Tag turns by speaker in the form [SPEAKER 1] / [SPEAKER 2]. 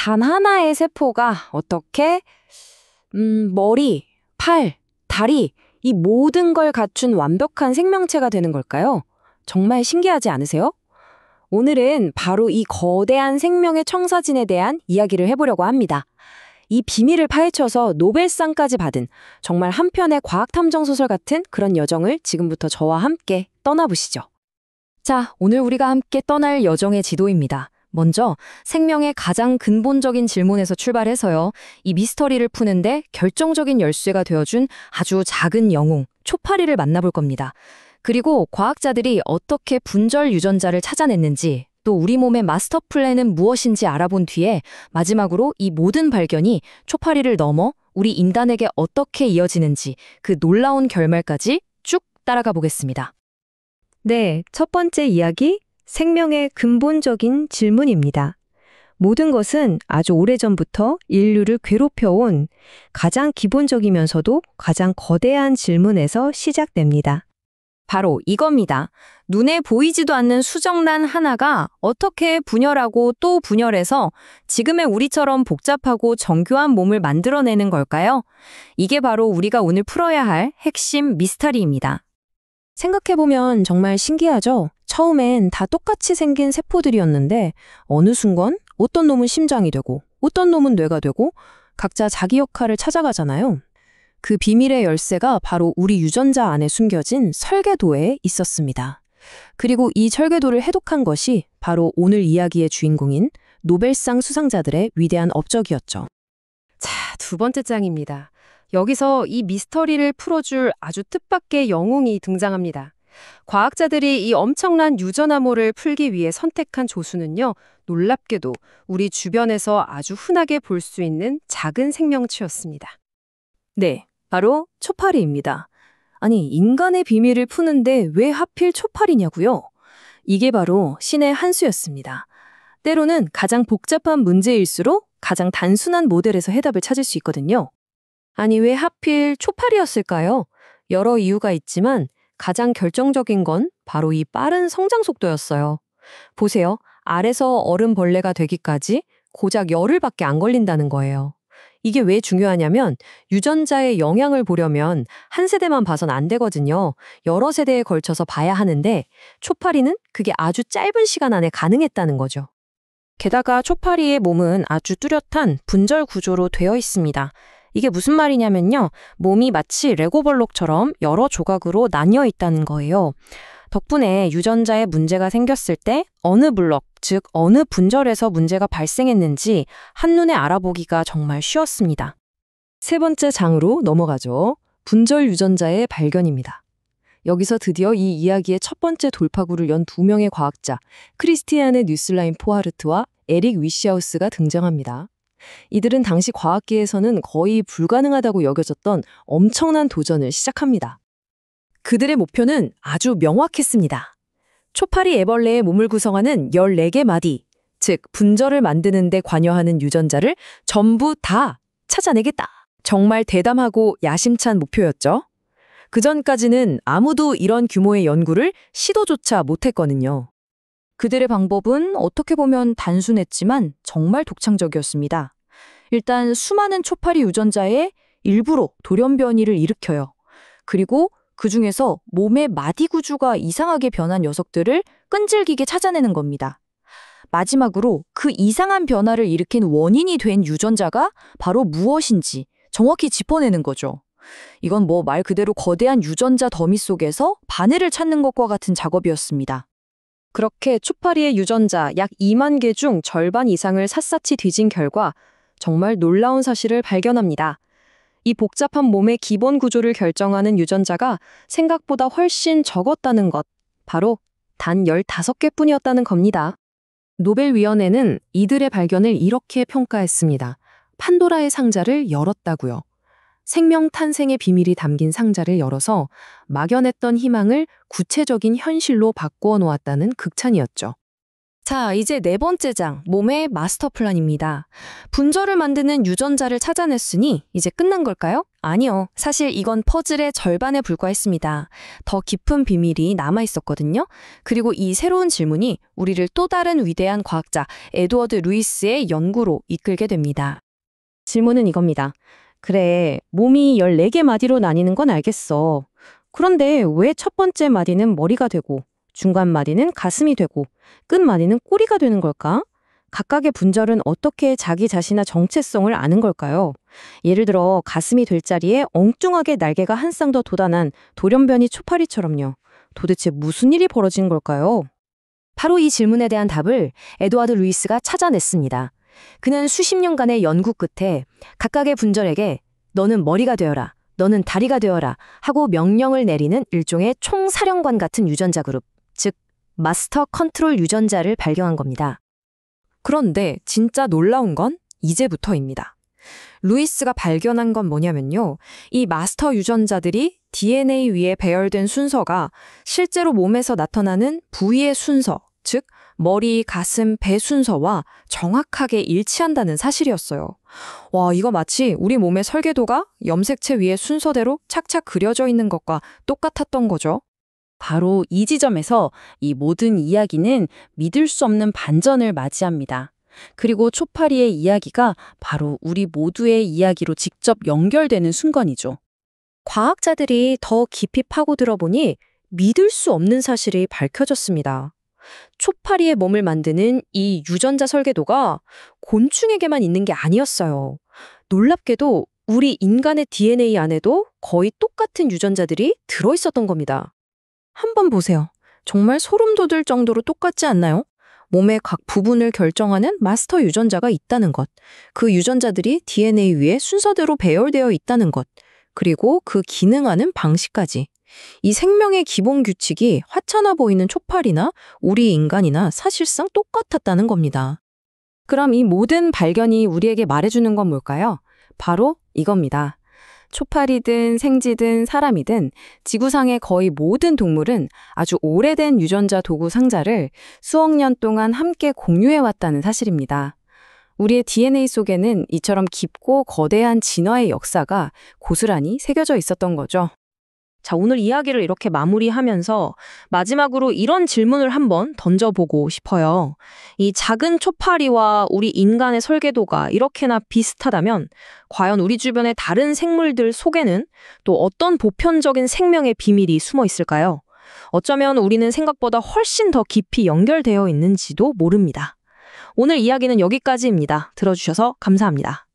[SPEAKER 1] 단 하나의 세포가 어떻게 머리, 팔, 다리 이 모든 걸 갖춘 완벽한 생명체가 되는 걸까요? 정말 신기하지 않으세요? 오늘은 바로 이 거대한 생명의 청사진에 대한 이야기를 해보려고 합니다. 이 비밀을 파헤쳐서 노벨상까지 받은 정말 한 편의 과학탐정 소설 같은 그런 여정을 지금부터 저와 함께 떠나보시죠. 자, 오늘 우리가 함께 떠날 여정의 지도입니다. 먼저 생명의 가장 근본적인 질문에서 출발해서요. 이 미스터리를 푸는데 결정적인 열쇠가 되어준 아주 작은 영웅, 초파리를 만나볼 겁니다. 그리고 과학자들이 어떻게 분절 유전자를 찾아냈는지, 또 우리 몸의 마스터 플랜은 무엇인지 알아본 뒤에 마지막으로 이 모든 발견이 초파리를 넘어 우리 인간에게 어떻게 이어지는지 그 놀라운 결말까지 쭉 따라가 보겠습니다.
[SPEAKER 2] 네, 첫 번째 이야기, 생명의 근본적인 질문입니다. 모든 것은 아주 오래전부터 인류를 괴롭혀온 가장 기본적이면서도 가장 거대한 질문에서 시작됩니다.
[SPEAKER 1] 바로 이겁니다. 눈에 보이지도 않는 수정란 하나가 어떻게 분열하고 또 분열해서 지금의 우리처럼 복잡하고 정교한 몸을 만들어내는 걸까요? 이게 바로 우리가 오늘 풀어야 할 핵심 미스터리입니다. 생각해보면 정말 신기하죠? 처음엔 다 똑같이 생긴 세포들이었는데 어느 순간 어떤 놈은 심장이 되고 어떤 놈은 뇌가 되고 각자 자기 역할을 찾아가잖아요. 그 비밀의 열쇠가 바로 우리 유전자 안에 숨겨진 설계도에 있었습니다. 그리고 이 설계도를 해독한 것이 바로 오늘 이야기의 주인공인 노벨상 수상자들의 위대한 업적이었죠. 자, 두 번째 장입니다. 여기서 이 미스터리를 풀어줄 아주 뜻밖의 영웅이 등장합니다. 과학자들이 이 엄청난 유전암호를 풀기 위해 선택한 조수는요, 놀랍게도 우리 주변에서 아주 흔하게 볼 수 있는 작은 생명체였습니다. 네, 바로 초파리입니다. 아니, 인간의 비밀을 푸는데 왜 하필 초파리냐고요? 이게 바로 신의 한 수였습니다. 때로는 가장 복잡한 문제일수록 가장 단순한 모델에서 해답을 찾을 수 있거든요. 아니, 왜 하필 초파리였을까요? 여러 이유가 있지만 가장 결정적인 건 바로 이 빠른 성장 속도였어요. 보세요. 알에서 어른벌레가 되기까지 고작 열흘밖에 안 걸린다는 거예요. 이게 왜 중요하냐면 유전자의 영향을 보려면 한 세대만 봐선 안 되거든요. 여러 세대에 걸쳐서 봐야 하는데 초파리는 그게 아주 짧은 시간 안에 가능했다는 거죠. 게다가 초파리의 몸은 아주 뚜렷한 분절 구조로 되어 있습니다. 이게 무슨 말이냐면요. 몸이 마치 레고블록처럼 여러 조각으로 나뉘어 있다는 거예요. 덕분에 유전자에 문제가 생겼을 때 어느 블록, 즉 어느 분절에서 문제가 발생했는지 한눈에 알아보기가 정말 쉬웠습니다. 세 번째 장으로 넘어가죠. 분절 유전자의 발견입니다. 여기서 드디어 이 이야기의 첫 번째 돌파구를 연 두 명의 과학자, 크리스티아네 뉴슬라임 포하르트와 에릭 위시하우스가 등장합니다. 이들은 당시 과학계에서는 거의 불가능하다고 여겨졌던 엄청난 도전을 시작합니다. 그들의 목표는 아주 명확했습니다. 초파리 애벌레의 몸을 구성하는 14개 마디, 즉 분절을 만드는 데 관여하는 유전자를 전부 다 찾아내겠다. 정말 대담하고 야심찬 목표였죠. 그전까지는 아무도 이런 규모의 연구를 시도조차 못했거든요. 그들의 방법은 어떻게 보면 단순했지만 정말 독창적이었습니다. 일단 수많은 초파리 유전자에 일부러 돌연변이를 일으켜요. 그리고 그 중에서 몸의 마디 구조가 이상하게 변한 녀석들을 끈질기게 찾아내는 겁니다. 마지막으로 그 이상한 변화를 일으킨 원인이 된 유전자가 바로 무엇인지 정확히 짚어내는 거죠. 이건 뭐 말 그대로 거대한 유전자 더미 속에서 바늘을 찾는 것과 같은 작업이었습니다. 그렇게 초파리의 유전자 약 2만 개 중 절반 이상을 샅샅이 뒤진 결과 정말 놀라운 사실을 발견합니다. 이 복잡한 몸의 기본 구조를 결정하는 유전자가 생각보다 훨씬 적었다는 것, 바로 단 15개뿐이었다는 겁니다. 노벨위원회는 이들의 발견을 이렇게 평가했습니다. 판도라의 상자를 열었다고요. 생명 탄생의 비밀이 담긴 상자를 열어서 막연했던 희망을 구체적인 현실로 바꾸어 놓았다는 극찬이었죠. 자, 이제 네 번째 장, 몸의 마스터 플랜입니다. 분절을 만드는 유전자를 찾아냈으니 이제 끝난 걸까요? 아니요. 사실 이건 퍼즐의 절반에 불과했습니다. 더 깊은 비밀이 남아 있었거든요. 그리고 이 새로운 질문이 우리를 또 다른 위대한 과학자 에드워드 루이스의 연구로 이끌게 됩니다.
[SPEAKER 2] 질문은 이겁니다. 그래, 몸이 14개 마디로 나뉘는 건 알겠어. 그런데 왜 첫 번째 마디는 머리가 되고, 중간 마디는 가슴이 되고, 끝 마디는 꼬리가 되는 걸까? 각각의 분절은 어떻게 자기 자신의 정체성을 아는 걸까요? 예를 들어 가슴이 될 자리에 엉뚱하게 날개가 한 쌍 더 돋아난 돌연변이 초파리처럼요. 도대체 무슨 일이 벌어진 걸까요?
[SPEAKER 1] 바로 이 질문에 대한 답을 에드워드 루이스가 찾아냈습니다. 그는 수십 년간의 연구 끝에 각각의 분절에게 너는 머리가 되어라, 너는 다리가 되어라 하고 명령을 내리는 일종의 총사령관 같은 유전자 그룹, 즉 마스터 컨트롤 유전자를 발견한 겁니다. 그런데 진짜 놀라운 건 이제부터입니다. 루이스가 발견한 건 뭐냐면요. 이 마스터 유전자들이 DNA 위에 배열된 순서가 실제로 몸에서 나타나는 부위의 순서, 즉 머리, 가슴, 배 순서와 정확하게 일치한다는 사실이었어요. 와, 이거 마치 우리 몸의 설계도가 염색체 위에 순서대로 착착 그려져 있는 것과 똑같았던 거죠.
[SPEAKER 3] 바로 이 지점에서 이 모든 이야기는 믿을 수 없는 반전을 맞이합니다. 그리고 초파리의 이야기가 바로 우리 모두의 이야기로 직접 연결되는 순간이죠.
[SPEAKER 2] 과학자들이 더 깊이 파고들어 보니 믿을 수 없는 사실이 밝혀졌습니다. 초파리의 몸을 만드는 이 유전자 설계도가 곤충에게만 있는 게 아니었어요. 놀랍게도 우리 인간의 DNA 안에도 거의 똑같은 유전자들이 들어있었던 겁니다. 한번 보세요. 정말 소름 돋을 정도로 똑같지 않나요? 몸의 각 부분을 결정하는 마스터 유전자가 있다는 것, 그 유전자들이 DNA 위에 순서대로 배열되어 있다는 것, 그리고 그 기능하는 방식까지. 이 생명의 기본 규칙이 하찮아 보이는 초파리나 우리 인간이나 사실상 똑같았다는 겁니다.
[SPEAKER 1] 그럼 이 모든 발견이 우리에게 말해주는 건 뭘까요? 바로 이겁니다. 초파리든 생쥐든 사람이든 지구상의 거의 모든 동물은 아주 오래된 유전자 도구 상자를 수억 년 동안 함께 공유해왔다는 사실입니다. 우리의 DNA 속에는 이처럼 깊고 거대한 진화의 역사가 고스란히 새겨져 있었던 거죠.
[SPEAKER 2] 자, 오늘 이야기를 이렇게 마무리하면서 마지막으로 이런 질문을 한번 던져보고 싶어요. 이 작은 초파리와 우리 인간의 설계도가 이렇게나 비슷하다면 과연 우리 주변의 다른 생물들 속에는 또 어떤 보편적인 생명의 비밀이 숨어 있을까요? 어쩌면 우리는 생각보다 훨씬 더 깊이 연결되어 있는지도 모릅니다. 오늘 이야기는 여기까지입니다. 들어주셔서 감사합니다.